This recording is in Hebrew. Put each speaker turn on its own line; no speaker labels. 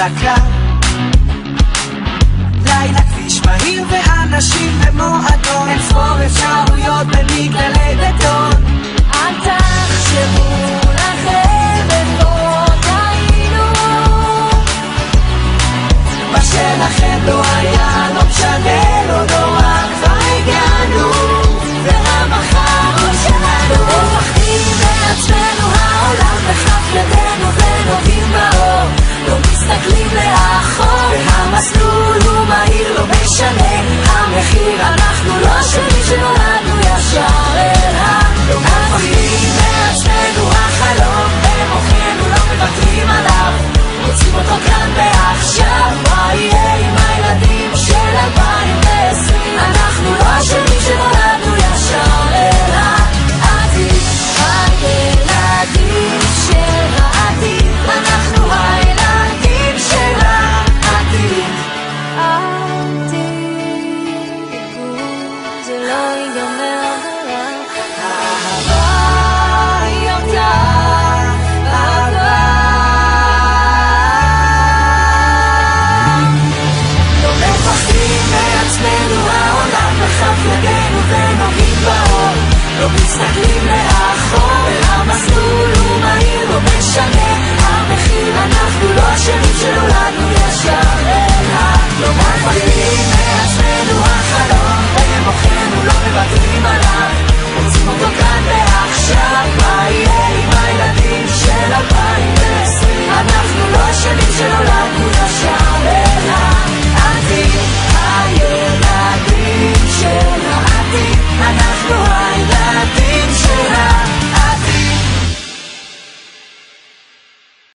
דקה. לילה כביש מהיר ואנשים במועדון, אין ספור אפשרויות במגדלי בטון.
אל תחשבו לכם איפה טעינו,
מה שלכם לא היה לא משנה, לא נורא, כבר הגענו, והמחר הוא שלנו.
מפחדים מעצמנו, העולם בכף ידינו ונוגעים באור, לא מסתכלים לאחור,
והמסלול הוא מהיר, לא משנה המחיר, אנחנו לא שלי שנולדנו ישר אל לא מפחדים מעצמנו, החלום במוחנו, לא מוותרים עליו, רוצים אותו כאן ועכשיו. מה יהיה עם הילדים של 2020? אנחנו לא שלי שנולדנו ישר אל העתיד.
הילדים של העתיד,
אנחנו הילדים של העתיד.
זה לא ייגמר
אהבה היא אותה אהבה, לא מפחדים מעצמנו, העולם בכף ידינו ונוגעים באור, לא מסתכלים לאחור, והמסלול הוא מהיר, לא משנה המחיר, אנחנו לא אשמים שנולדנו